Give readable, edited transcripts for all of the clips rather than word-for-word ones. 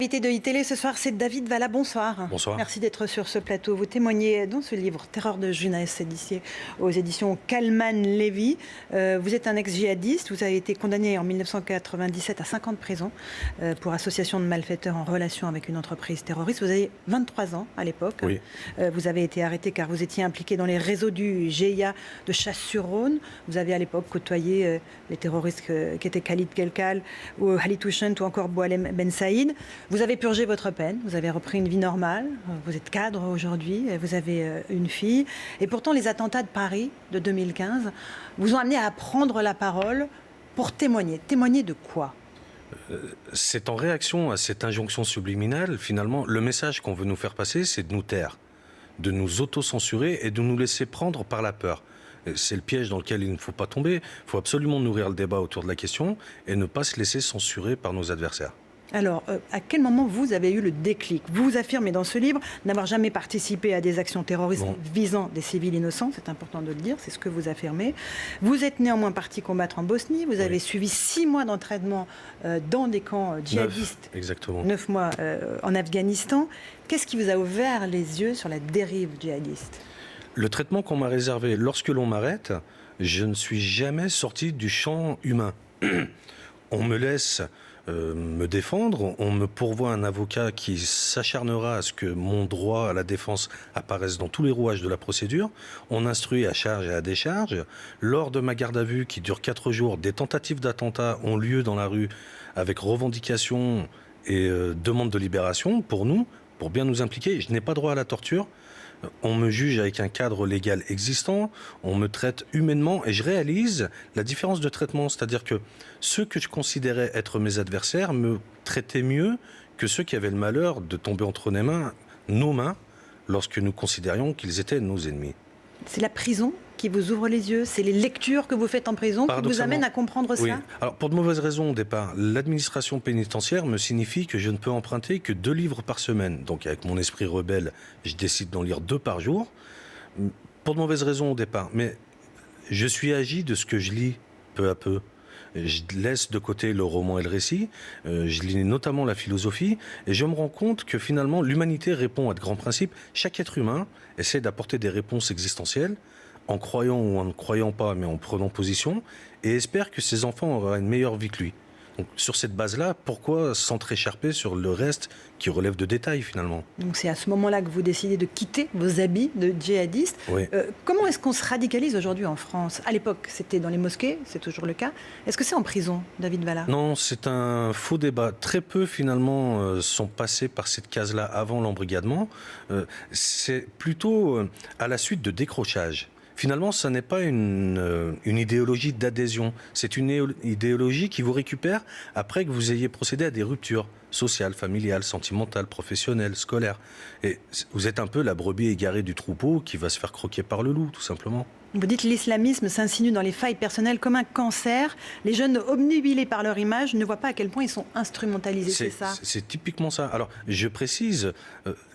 L'invité de iTélé ce soir, c'est David Valla. Bonsoir. Bonsoir. Merci d'être sur ce plateau. Vous témoignez dans ce livre, Terreur de jeunesse, édité aux éditions Kalman-Levy. Vous êtes un ex-djihadiste. Vous avez été condamné en 1997 à 5 ans de prison pour association de malfaiteurs en relation avec une entreprise terroriste. Vous avez 23 ans à l'époque. Oui. Vous avez été arrêté car vous étiez impliqué dans les réseaux du GIA de Chasse-sur-Rhône. Vous avez à l'époque côtoyé les terroristes qui étaient Khalid Kelkal, ou Khalid Touchent ou encore Boualem Ben Saïd. Vous avez purgé votre peine, vous avez repris une vie normale, vous êtes cadre aujourd'hui, vous avez une fille. Et pourtant, les attentats de Paris de 2015 vous ont amené à prendre la parole pour témoigner. Témoigner de quoi ? C'est en réaction à cette injonction subliminale, finalement, le message qu'on veut nous faire passer, c'est de nous taire, de nous auto-censurer et de nous laisser prendre par la peur. C'est le piège dans lequel il ne faut pas tomber. Il faut absolument nourrir le débat autour de la question et ne pas se laisser censurer par nos adversaires. Alors, à quel moment vous avez eu le déclic ? Vous affirmez dans ce livre n'avoir jamais participé à des actions terroristes visant des civils innocents, c'est important de le dire, c'est ce que vous affirmez. Vous êtes néanmoins parti combattre en Bosnie, vous avez suivi 6 mois d'entraînement dans des camps djihadistes, 9 mois en Afghanistan. Qu'est-ce qui vous a ouvert les yeux sur la dérive djihadiste ? Le traitement qu'on m'a réservé lorsque l'on m'arrête, je ne suis jamais sorti du champ humain. On me laisse me défendre, on me pourvoit un avocat qui s'acharnera à ce que mon droit à la défense apparaisse dans tous les rouages de la procédure, on instruit à charge et à décharge. Lors de ma garde à vue qui dure 4 jours, des tentatives d'attentat ont lieu dans la rue avec revendication et demande de libération pour nous, pour bien nous impliquer. Je n'ai pas droit à la torture. On me juge avec un cadre légal existant, on me traite humainement et je réalise la différence de traitement. C'est-à-dire que ceux que je considérais être mes adversaires me traitaient mieux que ceux qui avaient le malheur de tomber entre nos mains, lorsque nous considérions qu'ils étaient nos ennemis. C'est la prison qui vous ouvre les yeux, c'est les lectures que vous faites en prison qui vous amènent à comprendre ça ? Oui. Alors, pour de mauvaises raisons au départ. L'administration pénitentiaire me signifie que je ne peux emprunter que 2 livres par semaine. Donc avec mon esprit rebelle, je décide d'en lire 2 par jour. Pour de mauvaises raisons au départ. Mais je suis agi de ce que je lis peu à peu. Je laisse de côté le roman et le récit, je lis notamment la philosophie, et je me rends compte que finalement l'humanité répond à de grands principes. Chaque être humain essaie d'apporter des réponses existentielles, en croyant ou en ne croyant pas, mais en prenant position, et espère que ses enfants auront une meilleure vie que lui. Donc, sur cette base-là, pourquoi s'entrécharper sur le reste qui relève de détails finalement ? Donc c'est à ce moment-là que vous décidez de quitter vos habits de djihadiste. Oui. Comment est-ce qu'on se radicalise aujourd'hui en France ? À l'époque, c'était dans les mosquées, c'est toujours le cas. Est-ce que c'est en prison, David Valla ? Non, c'est un faux débat. Très peu finalement sont passés par cette case-là avant l'embrigadement. C'est plutôt à la suite de décrochages. Finalement, ce n'est pas une idéologie d'adhésion. C'est une idéologie qui vous récupère après que vous ayez procédé à des ruptures sociales, familiales, sentimentales, professionnelles, scolaires. Et vous êtes un peu la brebis égarée du troupeau qui va se faire croquer par le loup, tout simplement. Vous dites que l'islamisme s'insinue dans les failles personnelles comme un cancer. Les jeunes obnubilés par leur image ne voient pas à quel point ils sont instrumentalisés, c'est ça ? C'est typiquement ça. Alors, je précise,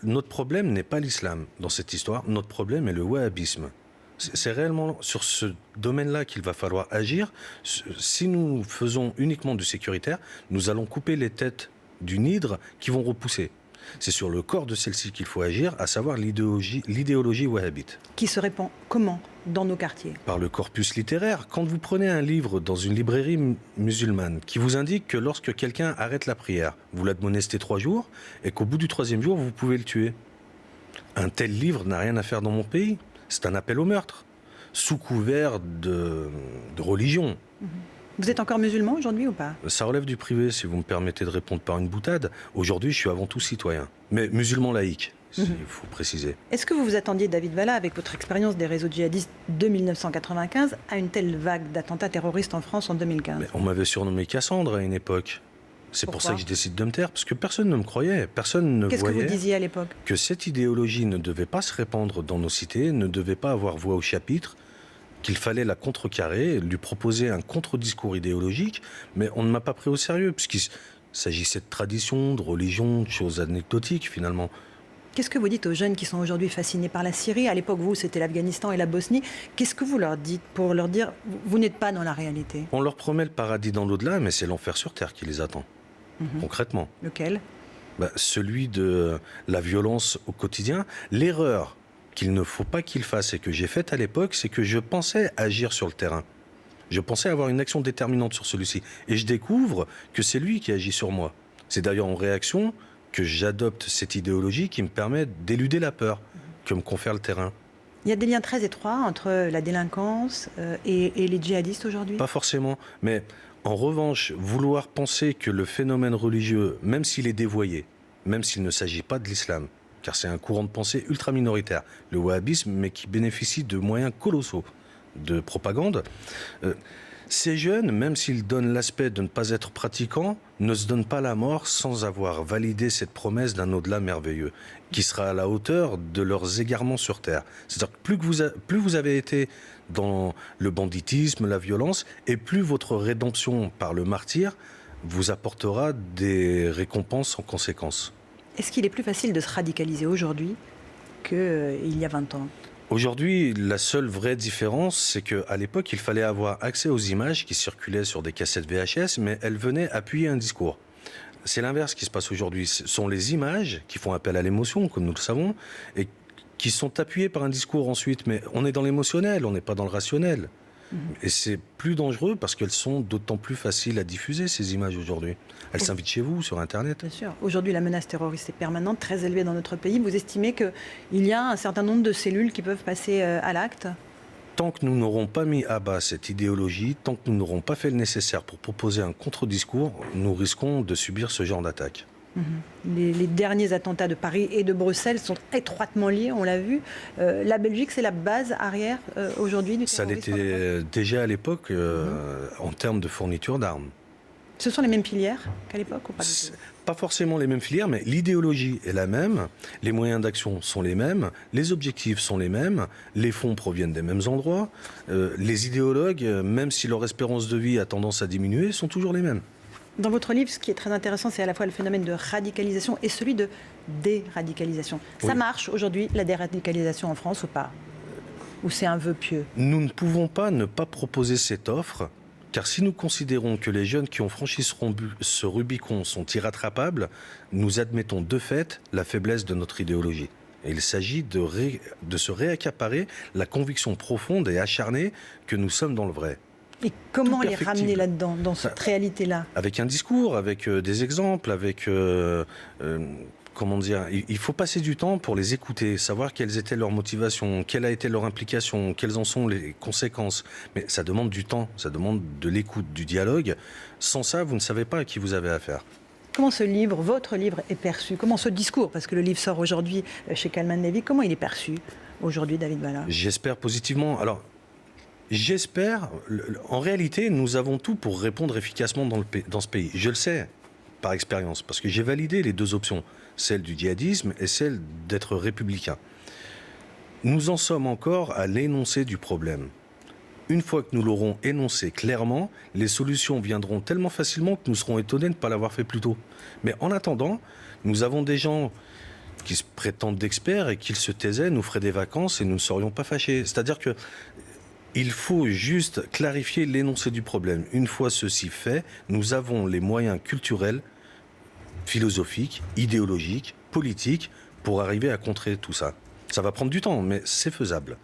notre problème n'est pas l'islam dans cette histoire. Notre problème est le wahhabisme. C'est réellement sur ce domaine-là qu'il va falloir agir. Si nous faisons uniquement du sécuritaire, nous allons couper les têtes d'une hydre qui vont repousser. C'est sur le corps de celle-ci qu'il faut agir, à savoir l'idéologie wahhabite. Qui se répand comment dans nos quartiers ? Par le corpus littéraire. Quand vous prenez un livre dans une librairie musulmane qui vous indique que lorsque quelqu'un arrête la prière, vous l'admonestez 3 jours et qu'au bout du 3e jour, vous pouvez le tuer. Un tel livre n'a rien à faire dans mon pays. C'est un appel au meurtre, sous couvert de religion. Vous êtes encore musulman aujourd'hui ou pas ? Ça relève du privé, si vous me permettez de répondre par une boutade. Aujourd'hui, je suis avant tout citoyen, mais musulman laïque, il faut préciser. Est-ce que vous vous attendiez, David Valla, avec votre expérience des réseaux djihadistes de 1995, à une telle vague d'attentats terroristes en France en 2015 ? Mais on m'avait surnommé Cassandre à une époque. C'est pour ça que je décide de me taire, parce que personne ne me croyait, personne ne voyait... Qu'est-ce que vous disiez à l'époque ? Que cette idéologie ne devait pas se répandre dans nos cités, ne devait pas avoir voix au chapitre, qu'il fallait la contrecarrer, lui proposer un contre-discours idéologique, mais on ne m'a pas pris au sérieux, puisqu'il s'agissait de traditions, de religions, de choses anecdotiques finalement. Qu'est-ce que vous dites aux jeunes qui sont aujourd'hui fascinés par la Syrie ? À l'époque, vous, c'était l'Afghanistan et la Bosnie. Qu'est-ce que vous leur dites pour leur dire « vous n'êtes pas dans la réalité » ? On leur promet le paradis dans l'au-delà, mais c'est l'enfer sur terre qui les attend. Concrètement. Lequel ? Celui de la violence au quotidien. L'erreur qu'il ne faut pas qu'il fasse et que j'ai faite à l'époque, c'est que je pensais agir sur le terrain. Je pensais avoir une action déterminante sur celui-ci. Et je découvre que c'est lui qui agit sur moi. C'est d'ailleurs en réaction que j'adopte cette idéologie qui me permet d'éluder la peur que me confère le terrain. Il y a des liens très étroits entre la délinquance et les djihadistes aujourd'hui ? Pas forcément, mais en revanche, vouloir penser que le phénomène religieux, même s'il est dévoyé, même s'il ne s'agit pas de l'islam, car c'est un courant de pensée ultra minoritaire, le wahhabisme, mais qui bénéficie de moyens colossaux de propagande. Ces jeunes, même s'ils donnent l'aspect de ne pas être pratiquants, ne se donnent pas la mort sans avoir validé cette promesse d'un au-delà merveilleux, qui sera à la hauteur de leurs égarements sur Terre. C'est-à-dire que plus vous avez été dans le banditisme, la violence, et plus votre rédemption par le martyre vous apportera des récompenses en conséquence. Est-ce qu'il est plus facile de se radicaliser aujourd'hui qu'il y a 20 ans ? Aujourd'hui, la seule vraie différence, c'est qu'à l'époque, il fallait avoir accès aux images qui circulaient sur des cassettes VHS, mais elles venaient appuyer un discours. C'est l'inverse qui se passe aujourd'hui. Ce sont les images qui font appel à l'émotion, comme nous le savons, et qui sont appuyées par un discours ensuite. Mais on est dans l'émotionnel, on n'est pas dans le rationnel. Et c'est plus dangereux parce qu'elles sont d'autant plus faciles à diffuser, ces images aujourd'hui. Elles s'invitent chez vous, sur Internet. Bien sûr. Aujourd'hui, la menace terroriste est permanente, très élevée dans notre pays. Vous estimez qu'il y a un certain nombre de cellules qui peuvent passer à l'acte ? Tant que nous n'aurons pas mis à bas cette idéologie, tant que nous n'aurons pas fait le nécessaire pour proposer un contre-discours, nous risquons de subir ce genre d'attaque. Les derniers attentats de Paris et de Bruxelles sont étroitement liés, on l'a vu. La Belgique, c'est la base arrière aujourd'hui du terrorisme. Ça l'était déjà à l'époque en termes de fourniture d'armes. Ce sont les mêmes filières qu'à l'époque ou pas du tout ? Pas forcément les mêmes filières, mais l'idéologie est la même, les moyens d'action sont les mêmes, les objectifs sont les mêmes, les fonds proviennent des mêmes endroits, les idéologues, même si leur espérance de vie a tendance à diminuer, sont toujours les mêmes. Dans votre livre, ce qui est très intéressant, c'est à la fois le phénomène de radicalisation et celui de déradicalisation. Oui. Ça marche aujourd'hui, la déradicalisation en France ou pas ? Ou c'est un vœu pieux ? Nous ne pouvons pas ne pas proposer cette offre, car si nous considérons que les jeunes qui ont franchi ce Rubicon sont irrattrapables, nous admettons de fait la faiblesse de notre idéologie. Et il s'agit de se réaccaparer la conviction profonde et acharnée que nous sommes dans le vrai. Et comment les ramener là-dedans, dans cette réalité-là ? Avec un discours, avec des exemples, avec... comment dire, il faut passer du temps pour les écouter, savoir quelles étaient leurs motivations, quelle a été leur implication, quelles en sont les conséquences. Mais ça demande du temps, ça demande de l'écoute, du dialogue. Sans ça, vous ne savez pas à qui vous avez affaire. Comment ce livre, votre livre, est perçu ? Comment ce discours, parce que le livre sort aujourd'hui chez Calman Levy, comment il est perçu aujourd'hui, David Bala ? J'espère positivement. Alors, j'espère. En réalité, nous avons tout pour répondre efficacement dans ce pays. Je le sais par expérience, parce que j'ai validé les deux options, celle du djihadisme et celle d'être républicain. Nous en sommes encore à l'énoncé du problème. Une fois que nous l'aurons énoncé clairement, les solutions viendront tellement facilement que nous serons étonnés de ne pas l'avoir fait plus tôt. Mais en attendant, nous avons des gens qui se prétendent d'experts et qu'ils se taisaient, nous feraient des vacances et nous ne serions pas fâchés. C'est-à-dire que il faut juste clarifier l'énoncé du problème. Une fois ceci fait, nous avons les moyens culturels, philosophiques, idéologiques, politiques, pour arriver à contrer tout ça. Ça va prendre du temps, mais c'est faisable.